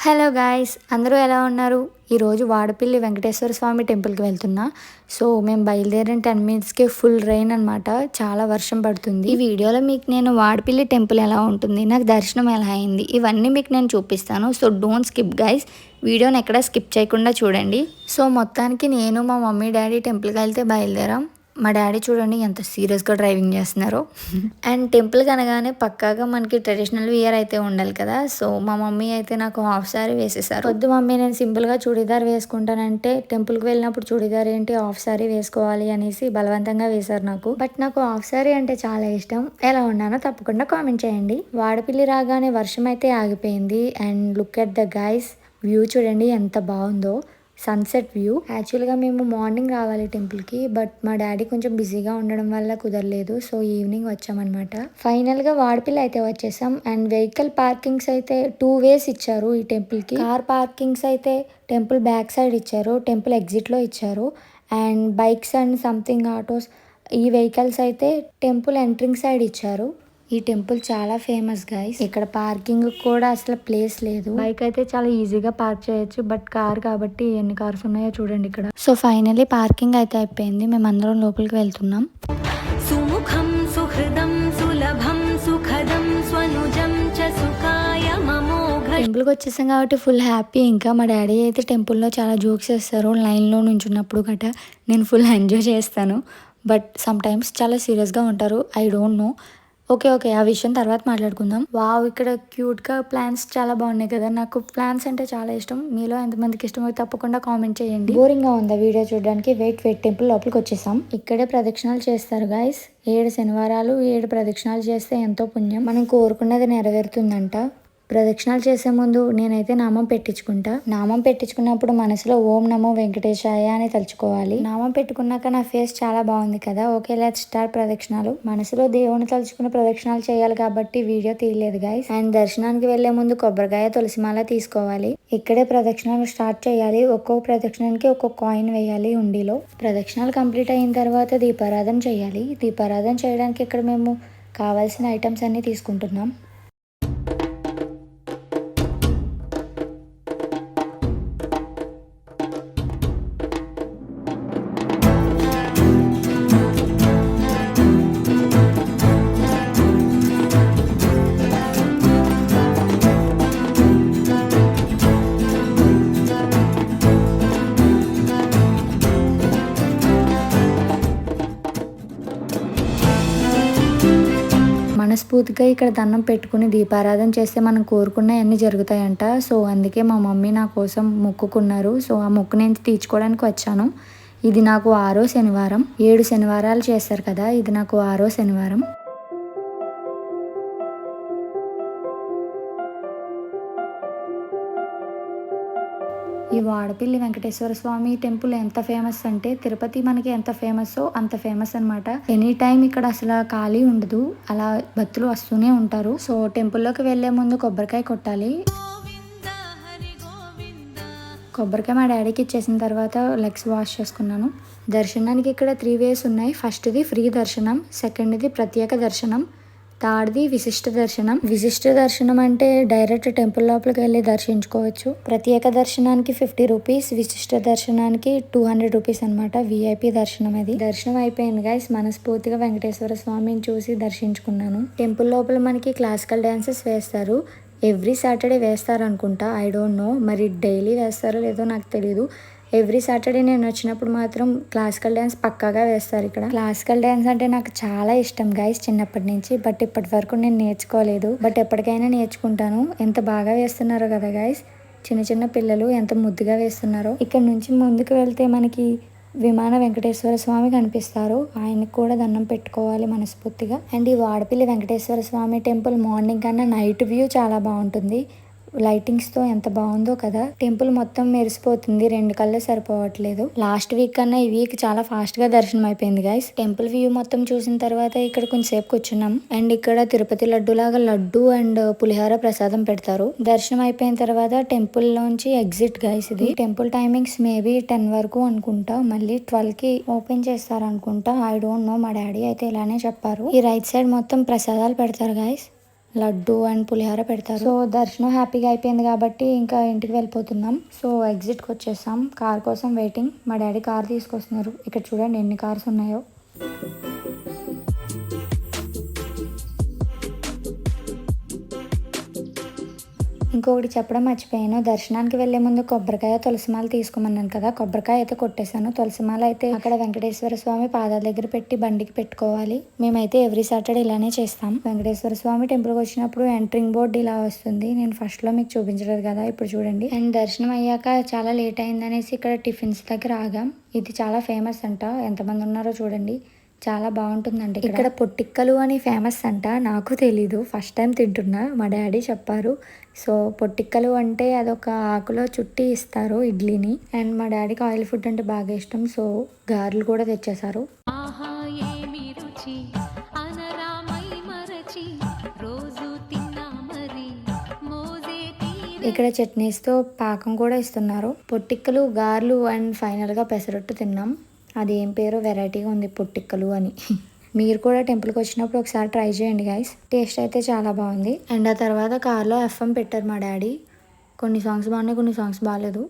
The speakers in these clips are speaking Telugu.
హలో గాయ్స్, అందరూ ఎలా ఉన్నారు? ఈరోజు వాడపల్లి వెంకటేశ్వర స్వామి టెంపుల్కి వెళ్తున్నా. సో మేము బయలుదేరిన 10 మినిట్స్కి ఫుల్ రెయిన్ అనమాట. చాలా వర్షం పడుతుంది. ఈ వీడియోలో మీకు నేను వాడపల్లి టెంపుల్ ఎలా ఉంటుంది, నాకు దర్శనం ఎలా అయింది, ఇవన్నీ మీకు నేను చూపిస్తాను. సో డోంట్ స్కిప్ గైస్, వీడియోని ఎక్కడ స్కిప్ చేయకుండా చూడండి. సో మొత్తానికి నేను మా మమ్మీ డాడీ టెంపుల్కి వెళ్తే బయలుదేరాం. మా డాడీ చూడండి ఎంత సీరియస్గా డ్రైవింగ్ చేస్తున్నారో. అండ్ టెంపుల్ కనగానే పక్కాగా మనకి ట్రెడిషనల్ వియర్ అయితే ఉండాలి కదా. సో మా మమ్మీ అయితే నాకు హాఫ్ సారీ వేసేసారు. వద్దు మమ్మీ, నేను సింపుల్గా చూడీదార్ వేసుకుంటానంటే టెంపుల్కి వెళ్ళినప్పుడు చూడీదార్ ఏంటి హాఫ్ సారీ వేసుకోవాలి అనేసి బలవంతంగా వేశారు నాకు. బట్ నాకు హాఫ్ సారీ అంటే చాలా ఇష్టం. ఎలా ఉన్నానో తప్పకుండా కామెంట్ చేయండి. వాడపల్లి రాగానే వర్షం అయితే ఆగిపోయింది. And look at the guys, view చూడండి ఎంత బాగుందో, సన్సెట్ వ్యూ. యాక్చువల్గా మేము మార్నింగ్ రావాలి టెంపుల్కి, బట్ మా డాడీ కొంచెం బిజీగా ఉండడం వల్ల కుదరలేదు. సో ఈవినింగ్ వచ్చామన్నమాట. ఫైనల్గా వాడపల్లి అయితే వచ్చేసాం. అండ్ వెహికల్ పార్కింగ్స్ అయితే 2 వేస్ ఇచ్చారు ఈ టెంపుల్కి. కార్ పార్కింగ్స్ అయితే టెంపుల్ బ్యాక్ సైడ్ ఇచ్చారు, టెంపుల్ ఎగ్జిట్లో ఇచ్చారు. And bikes and something autos, ఈ వెహికల్స్ అయితే టెంపుల్ ఎంట్రింగ్ సైడ్ ఇచ్చారు. ఈ టెంపుల్ చాలా ఫేమస్ గైస్. ఇక్కడ పార్కింగ్ కూడా అసలు ప్లేస్ లేదు. బైక్ అయితే చాలా ఈజీగా పార్క్ చేయొచ్చు, బట్ కార్ కాబట్టి ఎన్ని కార్స్ ఉన్నాయో చూడండి ఇక్కడ. సో ఫైనల్లీ పార్కింగ్ అయితే అయిపోయింది. మేము అందరం లోపలికి వెళ్తున్నాం. సుముఖం సుహృదం సులభం సుఖదం స్వనుజం చ సుఖాయ మమోఘ. టెంపుల్కి వచ్చేసాం కాబట్టి ఫుల్ హ్యాపీ. ఇంకా మా డాడీ అయితే టెంపుల్లో చాలా జోక్స్ చేస్తారు లైన్లో నుంచున్నప్పుడు గట. నేను ఫుల్ ఎంజాయ్ చేస్తాను. బట్ సమ్ టైమ్స్ చాలా సీరియస్గా ఉంటారు. I don't know. ఓకే ఆ విషయం తర్వాత మాట్లాడుకుందాం. వావ్, ఇక్కడ క్యూట్గా ప్లాంట్స్ చాలా బాగున్నాయి కదా. నాకు ప్లాంట్స్ అంటే చాలా ఇష్టం. మీలో ఎంతమందికి ఇష్టమో తప్పకుండా కామెంట్ చేయండి. బోరింగ్గా ఉందా వీడియో చూడడానికి? వెయిట్ టెంపుల్ లోపలికి వచ్చేసాం. ఇక్కడే ప్రదక్షిణాలు చేస్తారు గైస్. 7 శనివారాలు 7 ప్రదక్షిణాలు చేస్తే ఎంతో పుణ్యం. మనం కోరుకున్నది నెరవేరుతుందంట. ప్రదక్షిణాలు చేసే ముందు నేనైతే నామం పెట్టించుకుంటా. నామం పెట్టించుకున్నప్పుడు మనసులో ఓం నమో వెంకటేశాయ అని తలుచుకోవాలి. నామం పెట్టుకున్నాక నా ఫేస్ చాలా బాగుంది కదా. ఓకే లెట్స్ స్టార్ట్ ప్రదక్షిణాలు. మనసులో దేవుని తలుచుకుని ప్రదక్షిణాలు చేయాలి కాబట్టి వీడియో తీయలేదు గైస్. అండ్ దర్శనానికి వెళ్లే ముందు కొబ్బరికాయ తులసిమాల తీసుకోవాలి. ఇక్కడే ప్రదక్షిణాలు స్టార్ట్ చేయాలి. ఒక్కొక్క ప్రదక్షిణానికి ఒక్కొక్క కాయిన్ వేయాలి ఉండిలో. ప్రదక్షిణాలు కంప్లీట్ అయిన తర్వాత దీపారాధన చేయాలి. దీపారాధన చేయడానికి ఇక్కడ మేము కావాల్సిన ఐటమ్స్ అన్ని తీసుకుంటున్నాం. మనస్ఫూర్తిగా ఇక్కడ దండం పెట్టుకుని దీపారాధన చేస్తే మనం కోరుకున్నవన్నీ జరుగుతాయంట. సో అందుకే మా మమ్మీ నా కోసం మొక్కుకున్నారు. సో ఆ మొక్కు నేను తీర్చుకోవడానికి వచ్చాను. ఇది నాకు 6వ శనివారం. 7 శనివారాలు చేస్తారు కదా, ఇది నాకు 6వ శనివారం. ఈ వాడపల్లి వెంకటేశ్వర స్వామి టెంపుల్ ఎంత ఫేమస్ అంటే, తిరుపతి మనకి ఎంత ఫేమస్ అంత ఫేమస్ అనమాట. ఎనీ టైం ఇక్కడ అసలు ఖాళీ ఉండదు. అలా భక్తులు వస్తూనే ఉంటారు. సో టెంపుల్లోకి వెళ్లే ముందు కొబ్బరికాయ కొట్టాలి. కొబ్బరికాయ మా డాడీకి ఇచ్చేసిన తర్వాత లెగ్స్ వాష్ చేసుకున్నాను. దర్శనానికి ఇక్కడ 3 వేస్ ఉన్నాయి. ఫస్ట్ది ఫ్రీ దర్శనం, సెకండ్ది ప్రత్యేక దర్శనం, థర్డ్ది విశిష్ట దర్శనం. విశిష్ట దర్శనం అంటే డైరెక్ట్ టెంపుల్ లోపలికి వెళ్ళి దర్శించుకోవచ్చు. ప్రత్యేక దర్శనానికి 50 రూపీస్, విశిష్ట దర్శనానికి 200 రూపీస్ అనమాట. విఐపి దర్శనం అది. దర్శనం అయిపోయింది గైస్. మనస్ఫూర్తిగా వెంకటేశ్వర స్వామిని చూసి దర్శించుకున్నాను. టెంపుల్ లోపల మనకి క్లాసికల్ డాన్సెస్ వేస్తారు. ఎవ్రీ సాటర్డే వేస్తారు అనుకుంటా, ఐ డోంట్ నో. మరి డైలీ వేస్తారో లేదో నాకు తెలీదు. ఎవ్రీ సాటర్డే నేను వచ్చినప్పుడు మాత్రం క్లాసికల్ డ్యాన్స్ పక్కాగా వేస్తారు ఇక్కడ. క్లాసికల్ డ్యాన్స్ అంటే నాకు చాలా ఇష్టం గైస్ చిన్నప్పటి నుంచి. బట్ ఇప్పటి వరకు నేను నేర్చుకోలేదు. బట్ ఎప్పటికైనా నేర్చుకుంటాను. ఎంత బాగా వేస్తున్నారో కదా గైస్. చిన్న పిల్లలు ఎంత ముద్దుగా వేస్తున్నారో. ఇక్కడ నుంచి ముందుకు వెళ్తే మనకి విమాన వెంకటేశ్వర స్వామి కనిపిస్తారు. ఆయనకు కూడా దండం పెట్టుకోవాలి మనస్ఫూర్తిగా. అండ్ ఈ వాడపల్లి వెంకటేశ్వర స్వామి టెంపుల్ మార్నింగ్ కన్నా నైట్ వ్యూ చాలా బాగుంటుంది. లైటింగ్స్తో ఎంత బాగుందో కదా. టెంపుల్ మొత్తం మెరిసిపోతుంది. 2 కళ్ళే సరిపోవట్లేదు. లాస్ట్ వీక్ కన్నా ఈ వీక్ చాలా ఫాస్ట్గా దర్శనం అయిపోయింది గైస్. టెంపుల్ వ్యూ మొత్తం చూసిన తర్వాత ఇక్కడ కొంచెంసేపు కూర్చున్నాం. అండ్ ఇక్కడ తిరుపతి లడ్డు లాగా లడ్డు అండ్ పులిహార ప్రసాదం పెడతారు. దర్శనం అయిపోయిన తర్వాత టెంపుల్ లోంచి ఎగ్జిట్ గైస్. ఇది టెంపుల్ టైమింగ్స్ మేబీ 10 వరకు అనుకుంటా. మళ్ళీ 12కి ఓపెన్ చేస్తారు అనుకుంటా, ఐ డోంట్ నో. మా డాడీ అయితే ఇలానే చెప్పారు. ఈ రైట్ సైడ్ మొత్తం ప్రసాదాలు పెడతారు గైస్. లడ్డు అండ్ పులిహోర పెడతారు. సో దర్శనం హ్యాపీగా అయిపోయింది కాబట్టి ఇంకా ఇంటికి వెళ్ళిపోతున్నాం. సో ఎగ్జిట్కి వచ్చేసాం. కార్ కోసం వెయిటింగ్. మా డాడీ కార్ తీసుకొస్తున్నారు. ఇక్కడ చూడండి ఎన్ని కార్స్ ఉన్నాయో. ఇంకొకటి చెప్పడం మర్చిపోయాను. దర్శనానికి వెళ్లే ముందు కొబ్బరికాయ తులసిమాల తీసుకోమన్నాను కదా, కొబ్బరికాయ అయితే కొట్టేశాను. తులసిమాల అయితే అక్కడ వెంకటేశ్వర స్వామి పాదాల దగ్గర పెట్టి బండికి పెట్టుకోవాలి. మేమైతే ఎవ్రీ సాటర్డే ఇలానే చేస్తాం. వెంకటేశ్వర స్వామి టెంపుల్కి వచ్చినప్పుడు ఎంట్రింగ్ బోర్డు ఇలా వస్తుంది. నేను ఫస్ట్ లో మీకు చూపించలేదు కదా, ఇప్పుడు చూడండి. అండ్ దర్శనం అయ్యాక చాలా లేట్ అయిందనేసి ఇక్కడ టిఫిన్స్ దగ్గర ఆగాం. ఇది చాలా ఫేమస్ అంట. ఎంతమంది ఉన్నారో చూడండి. చాలా బాగుంటుందండి. ఇక్కడ పొట్టిక్కలు అని ఫేమస్ అంట. నాకు తెలీదు, ఫస్ట్ టైం తింటున్నా. మా డాడీ చెప్పారు. సో పొట్టిక్కలు అంటే అదొక ఆకులో చుట్టి ఇస్తారు ఇడ్లీని. అండ్ మా డాడీకి ఆయిల్ ఫుడ్ అంటే బాగా ఇష్టం. సో గారెలు కూడా తెచ్చేసారు. ఇక్కడ చట్నీస్తో పాకం కూడా ఇస్తున్నారు. పొట్టిక్కలు, గారెలు అండ్ ఫైనల్గా పెసరట్టు తిన్నాం. అది ఏం పేరో వెరైటీగా ఉంది, పొట్టిక్కలు అని. మీరు కూడా టెంపుల్కి వచ్చినప్పుడు ఒకసారి ట్రై చేయండి గైస్. టేస్ట్ అయితే చాలా బాగుంది. అండ్ ఆ తర్వాత కార్లో ఎఫ్ఎం పెట్టారు మా డాడీ. కొన్ని సాంగ్స్ బాగున్నాయి, కొన్ని సాంగ్స్ బాగాలేదు.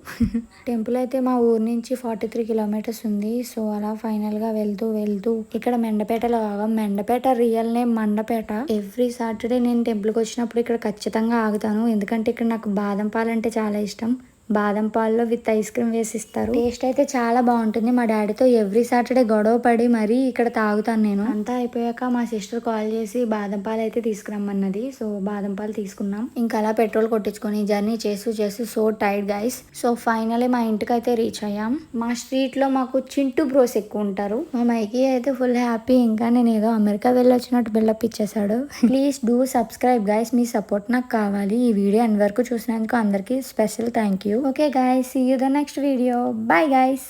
టెంపుల్ అయితే మా ఊరు నుంచి 43 కిలోమీటర్స్ ఉంది. సో అలా ఫైనల్గా వెళ్తూ ఇక్కడ మెండపేటలో ఆగాం. Mendapeta real name Mandapeta. Every Saturday నేను టెంపుల్కి వచ్చినప్పుడు ఇక్కడ ఖచ్చితంగా ఆగుతాను. ఎందుకంటే ఇక్కడ నాకు బాదం పాలు అంటే చాలా ఇష్టం. బాదం పాల్లో విత్ ఐస్ క్రీమ్ వేసి ఇస్తారు. టేస్ట్ అయితే చాలా బాగుంటుంది. మా డాడీతో ఎవ్రీ సాటర్డే గొడవ పడి మరీ ఇక్కడ తాగుతాను నేను. అంతా అయిపోయాక మా సిస్టర్ కాల్ చేసి బాదం పాలు అయితే తీసుకురమ్మన్నది. సో బాదం పాలు తీసుకున్నాం. ఇంకా అలా పెట్రోల్ కొట్టించుకొని జర్నీ చేస్తూ so tired guys. So finally మా ఇంటికి అయితే రీచ్ అయ్యాం. మా స్ట్రీట్ లో మాకు చింటూ బ్రోస్ ఎక్కువ ఉంటారు. మా మైకి అయితే ఫుల్ హ్యాపీ. ఇంకా నేను ఏదో అమెరికా వెళ్ళొచ్చినట్టు బిల్డప్ ఇచ్చేసాడు. Please do subscribe guys. Me support నాకు కావాలి. ఈ వీడియో ఎండ్ వరకు చూసినందుకు అందరికీ special thank you. Okay guys, see you the next video. Bye guys.